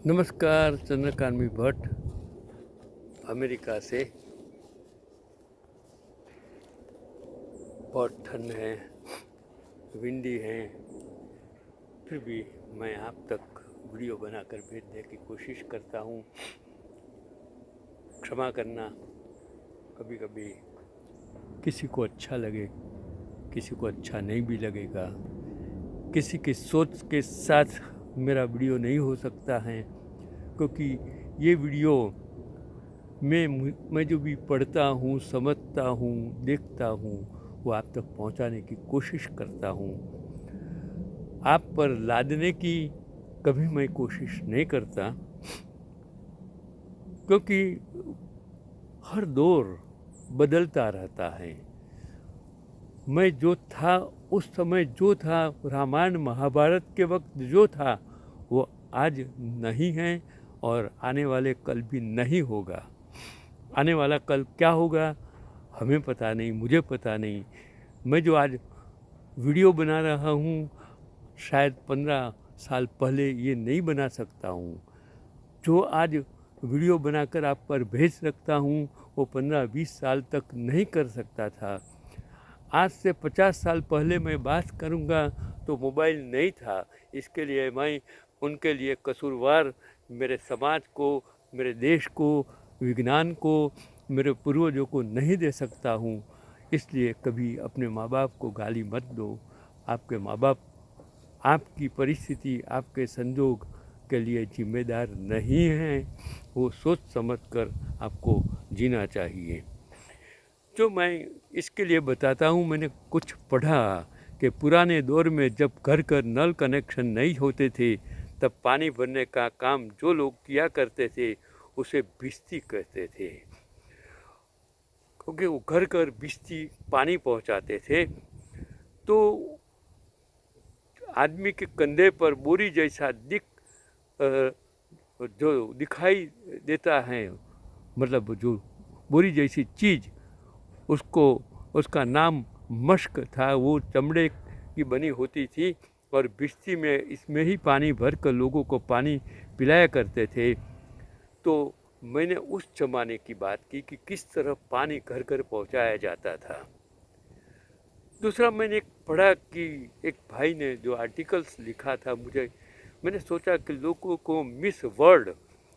नमस्कार, चंद्रकांत भट्ट अमेरिका से। बहुत ठंड है, विंडी है, फिर भी मैं आप तक वीडियो बनाकर भेजने की कोशिश करता हूँ। क्षमा करना, कभी कभी किसी को अच्छा लगे, किसी को अच्छा नहीं भी लगेगा। किसी की सोच के साथ मेरा वीडियो नहीं हो सकता है, क्योंकि ये वीडियो मैं जो भी पढ़ता हूँ, समझता हूँ, देखता हूँ, वो आप तक पहुँचाने की कोशिश करता हूँ। आप पर लादने की कभी मैं कोशिश नहीं करता, क्योंकि हर दौर बदलता रहता है। मैं जो था उस समय, जो था रामायण महाभारत के वक्त जो था, वो आज नहीं है और आने वाले कल भी नहीं होगा। आने वाला कल क्या होगा हमें पता नहीं, मुझे पता नहीं। मैं जो आज वीडियो बना रहा हूँ, शायद 15 साल पहले ये नहीं बना सकता हूँ। जो आज वीडियो बनाकर आप पर भेज सकता हूँ, वो 15-20 साल तक नहीं कर सकता था। आज से 50 साल पहले मैं बात करूँगा तो मोबाइल नहीं था। इसके लिए मैं उनके लिए कसूरवार मेरे समाज को, मेरे देश को, विज्ञान को, मेरे पूर्वजों को नहीं दे सकता हूँ। इसलिए कभी अपने माँ बाप को गाली मत दो। आपके माँ बाप आपकी परिस्थिति, आपके संजोग के लिए जिम्मेदार नहीं हैं। वो सोच समझ कर आपको जीना चाहिए। जो मैं इसके लिए बताता हूँ, मैंने कुछ पढ़ा कि पुराने दौर में जब घर घर नल कनेक्शन नहीं होते थे, तब पानी भरने का काम जो लोग किया करते थे उसे भिश्ती कहते थे, क्योंकि वो घर घर भिश्ती पानी पहुँचाते थे। तो आदमी के कंधे पर बोरी जैसा जो दिखाई देता है, मतलब जो बोरी जैसी चीज़, उसका नाम मश्क था। वो चमड़े की बनी होती थी और भिश्ती में इसमें ही पानी भर कर लोगों को पानी पिलाया करते थे। तो मैंने उस ज़माने की बात की कि किस तरह पानी घर घर पहुंचाया जाता था। दूसरा, मैंने पढ़ा कि एक भाई ने जो आर्टिकल्स लिखा था, मैंने सोचा कि लोगों को मिस वर्ल्ड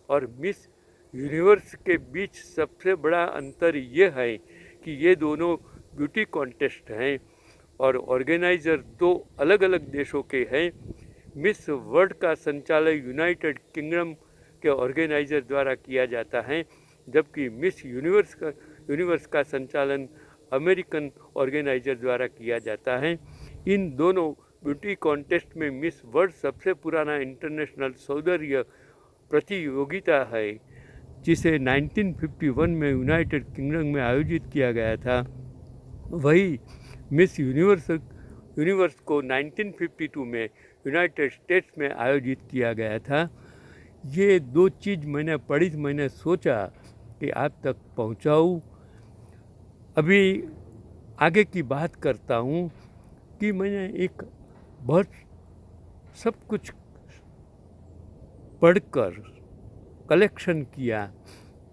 और मिस यूनिवर्स के बीच सबसे बड़ा अंतर ये है कि ये दोनों ब्यूटी कॉन्टेस्ट हैं और ऑर्गेनाइज़र दो अलग अलग देशों के हैं। मिस वर्ल्ड का संचालन यूनाइटेड किंगडम के ऑर्गेनाइज़र द्वारा किया जाता है, जबकि मिस यूनिवर्स का संचालन अमेरिकन ऑर्गेनाइज़र द्वारा किया जाता है। इन दोनों ब्यूटी कॉन्टेस्ट में मिस वर्ल्ड सबसे पुराना इंटरनेशनल सौंदर्य प्रतियोगिता है, जिसे 1951 में यूनाइटेड किंगडम में आयोजित किया गया था। वही मिस यूनिवर्स को 1952 में यूनाइटेड स्टेट्स में आयोजित किया गया था। ये दो चीज़ मैंने पढ़ी, मैंने सोचा कि आप तक पहुंचाऊं। अभी आगे की बात करता हूँ कि मैंने एक बहुत सब कुछ पढ़कर कलेक्शन किया,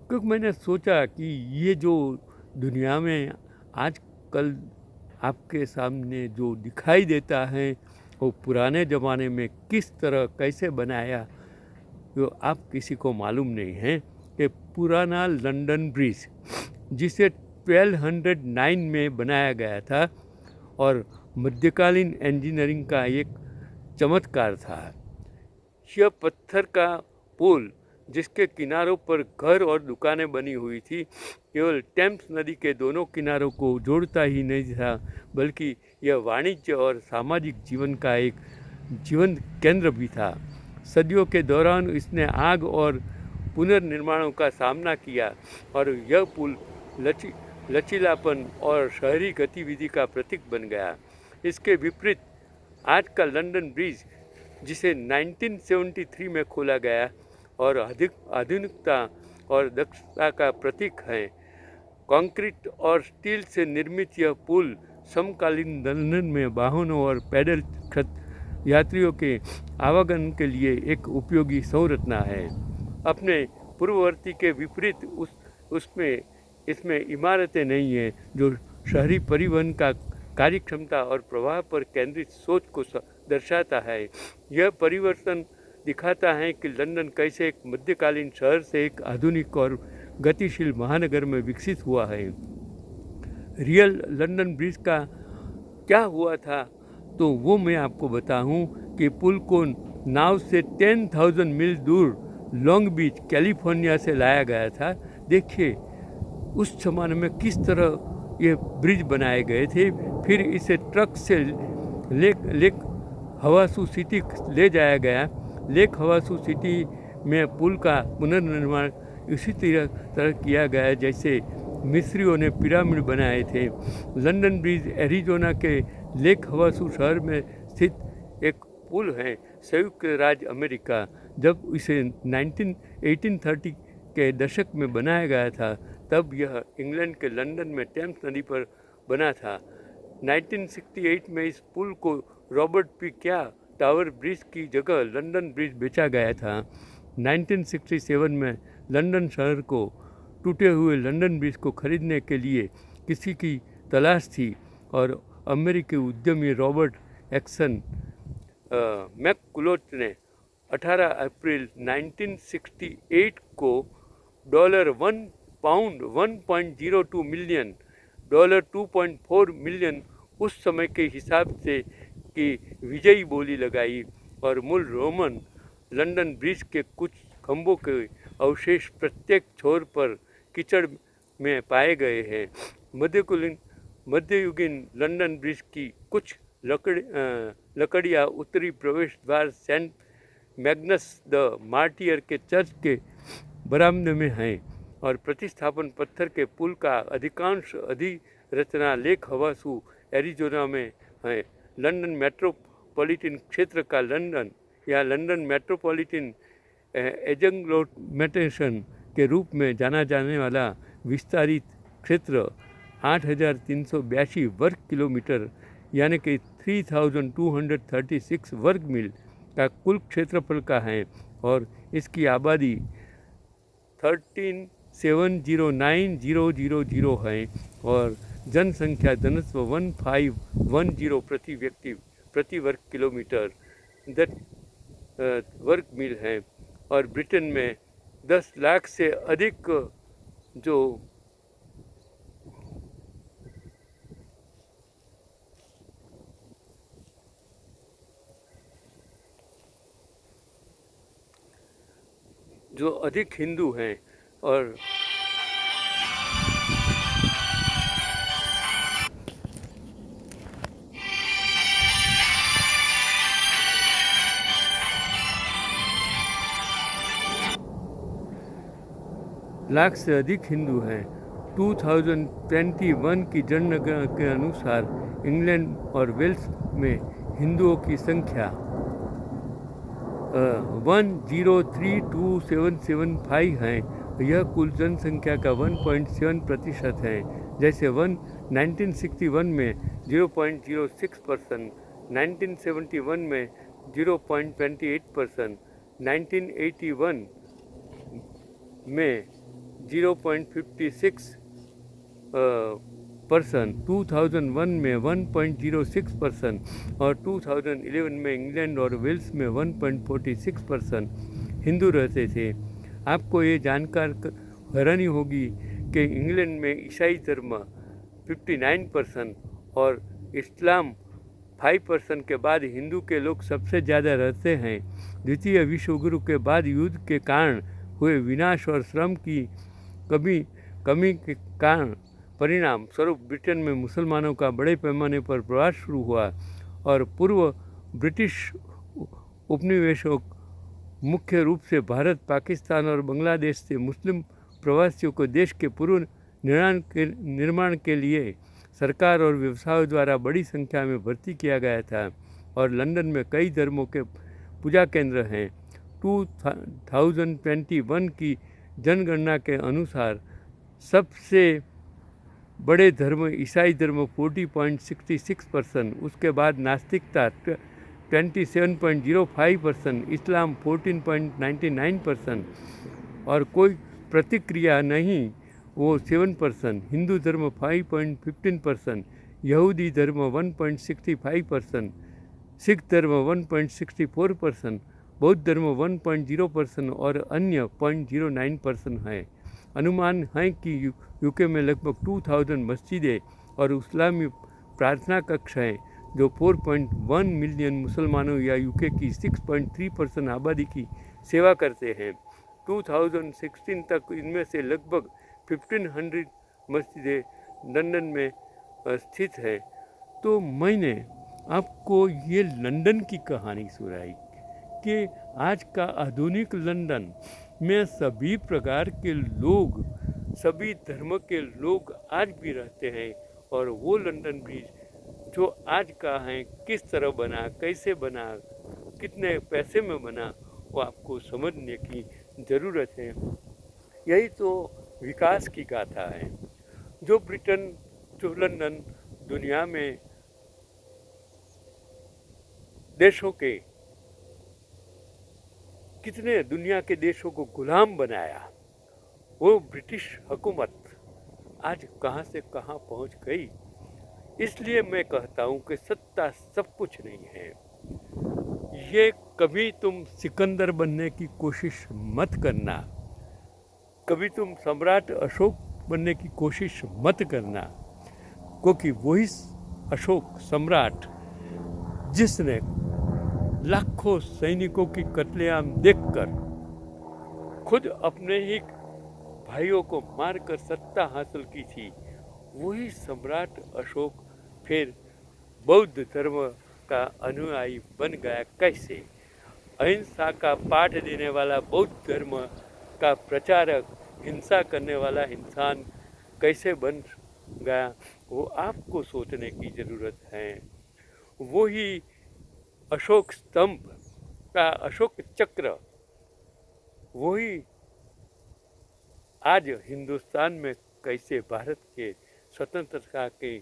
क्योंकि मैंने सोचा कि ये जो दुनिया में आजकल आपके सामने जो दिखाई देता है, वो पुराने ज़माने में किस तरह कैसे बनाया, जो आप किसी को मालूम नहीं है। कि पुराना लंदन ब्रिज, जिसे 1209 में बनाया गया था और मध्यकालीन इंजीनियरिंग का एक चमत्कार था। यह पत्थर का पुल, जिसके किनारों पर घर और दुकानें बनी हुई थी, केवल टेम्स नदी के दोनों किनारों को जोड़ता ही नहीं था, बल्कि यह वाणिज्य और सामाजिक जीवन का एक जीवंत केंद्र भी था। सदियों के दौरान इसने आग और पुनर्निर्माणों का सामना किया और यह पुल लचीलापन और शहरी गतिविधि का प्रतीक बन गया। इसके विपरीत आज का लंदन ब्रिज, जिसे 1973 में खोला गया और अधिक आधुनिकता और दक्षता का प्रतीक है। कंक्रीट और स्टील से निर्मित यह पुल समकालीन लंदन में वाहनों और पैदल यात्रियों के आवागमन के लिए एक उपयोगी संरचना है। अपने पूर्ववर्ती के विपरीत उसमें इसमें इमारतें नहीं हैं जो शहरी परिवहन का कार्यक्षमता और प्रवाह पर केंद्रित सोच को दर्शाता है। यह परिवर्तन दिखाता है कि लंदन कैसे एक मध्यकालीन शहर से एक आधुनिक और गतिशील महानगर में विकसित हुआ है। रियल लंदन ब्रिज का क्या हुआ था तो वो मैं आपको बताऊं कि पुल को नाव से 10,000 मील दूर लॉन्ग बीच कैलिफोर्निया से लाया गया था। देखिए उस ज़माने में किस तरह ये ब्रिज बनाए गए थे। फिर इसे ट्रक से लेक हवासू सिटी ले जाया गया। लेक हवासू सिटी में पुल का पुनर्निर्माण इसी तरह किया गया जैसे मिस्रियों ने पिरामिड बनाए थे। लंदन ब्रिज एरिजोना के लेक हवासू शहर में स्थित एक पुल है। संयुक्त राज्य अमेरिका जब इसे 1830 के दशक में बनाया गया था तब यह इंग्लैंड के लंदन में टेम्स नदी पर बना था। 1968 में इस पुल को रॉबर्ट पी क्या टावर ब्रिज की जगह लंदन ब्रिज बेचा गया था। 1967 में लंदन शहर को टूटे हुए लंदन ब्रिज को खरीदने के लिए किसी की तलाश थी और अमेरिकी उद्यमी रॉबर्ट एक्सन मैककुलोच ने 18 अप्रैल 1968 को $1 पाउंड 1.02 मिलियन, $2.4 मिलियन उस समय के हिसाब से की विजयी बोली लगाई और मूल रोमन लंदन ब्रिज के कुछ खंभों के अवशेष प्रत्येक छोर पर कीचड़ में पाए गए हैं। मध्ययुगीन लंदन ब्रिज की कुछ लकड़ियाँ उत्तरी प्रवेश द्वार सेंट मैग्नस द मार्टियर के चर्च के बरामदे में हैं और प्रतिस्थापन पत्थर के पुल का अधिकांश अधिरचना लेक हवासू एरिजोना में है। लंदन मेट्रोपॉलिटन क्षेत्र का लंदन या लंदन मेट्रोपॉलिटन एग्लोमेरेशन के रूप में जाना जाने वाला विस्तारित क्षेत्र 8,382 वर्ग किलोमीटर यानी कि 3,236 वर्ग मील का कुल क्षेत्रफल का है और इसकी आबादी 13,709,000 है और जनसंख्या घनत्व 1510 प्रति व्यक्ति प्रति वर्ग किलोमीटर वर्ग मील है और ब्रिटेन में 10 लाख से अधिक जो अधिक हिंदू हैं और लाख से अधिक हिंदू हैं। 2021 की जनगणना के अनुसार इंग्लैंड और वेल्स में हिंदुओं की संख्या 1032775 हैं। यह कुल जनसंख्या का 1.7% है। जैसे 1961 में 0.06%, 1971 में 0.28%, 1981 में 0.56%, 2001 में 1.06% और 2011 में इंग्लैंड और वेल्स में 1.46% हिंदू रहते थे। आपको ये जानकर हैरानी होगी कि इंग्लैंड में ईसाई धर्म 59% और इस्लाम 5% के बाद हिंदू के लोग सबसे ज़्यादा रहते हैं। द्वितीय विश्व युद्ध के बाद युद्ध के कारण हुए विनाश और श्रम की कमी के कारण परिणाम स्वरूप ब्रिटेन में मुसलमानों का बड़े पैमाने पर प्रवास शुरू हुआ और पूर्व ब्रिटिश उपनिवेशों मुख्य रूप से भारत, पाकिस्तान और बांग्लादेश से मुस्लिम प्रवासियों को देश के पूर्व निर्माण के लिए सरकार और व्यवसायों द्वारा बड़ी संख्या में भर्ती किया गया था और लंदन में कई धर्मों के पूजा केंद्र हैं। 2021 की जनगणना के अनुसार सबसे बड़े धर्म ईसाई धर्म 40.66%, उसके बाद नास्तिकता 27.05%, इस्लाम 14.99% और कोई प्रतिक्रिया नहीं वो 7%, हिंदू धर्म 5.15%, यहूदी धर्म 1.65%, सिख धर्म 1.64%, बौद्ध धर्म 1.0% और अन्य 0.09% है। अनुमान है कि यूके में लगभग 2000 मस्जिदें और इस्लामी प्रार्थना कक्ष हैं जो 4.1 मिलियन मुसलमानों या यूके की 6.3% आबादी की सेवा करते हैं। 2016 तक इनमें से लगभग 1500 मस्जिदें लंदन में स्थित है। तो मैंने आपको ये लंदन की कहानी सुनाई कि आज का आधुनिक लंदन में सभी प्रकार के लोग, सभी धर्म के लोग आज भी रहते हैं और वो लंदन ब्रिज जो आज का है किस तरह बना, कैसे बना, कितने पैसे में बना, वो आपको समझने की ज़रूरत है। यही तो विकास की गाथा है। जो ब्रिटेन, जो लंदन दुनिया में देशों के, कितने दुनिया के देशों को गुलाम बनाया, वो ब्रिटिश हुकूमत आज कहाँ से कहाँ पहुँच गई। इसलिए मैं कहता हूँ कि सत्ता सब कुछ नहीं है। ये कभी तुम सिकंदर बनने की कोशिश मत करना, कभी तुम सम्राट अशोक बनने की कोशिश मत करना, क्योंकि वही अशोक सम्राट जिसने लाखों सैनिकों की कत्लेआम देखकर खुद अपने ही भाइयों को मारकर सत्ता हासिल की थी, वही सम्राट अशोक फिर बौद्ध धर्म का अनुयायी बन गया। कैसे? अहिंसा का पाठ देने वाला बौद्ध धर्म का प्रचारक, हिंसा करने वाला इंसान कैसे बन गया, वो आपको सोचने की ज़रूरत है। वही अशोक स्तंभ का अशोक चक्र, वही आज हिंदुस्तान में कैसे भारत के स्वतंत्रता के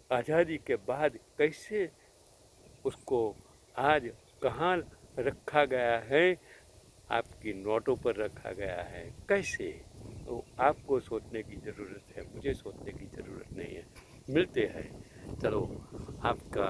आज़ादी के बाद कैसे उसको आज कहाँ रखा गया है, आपकी नोटों पर रखा गया है, कैसे, तो आपको सोचने की ज़रूरत है, मुझे सोचने की ज़रूरत नहीं है। मिलते हैं, चलो आपका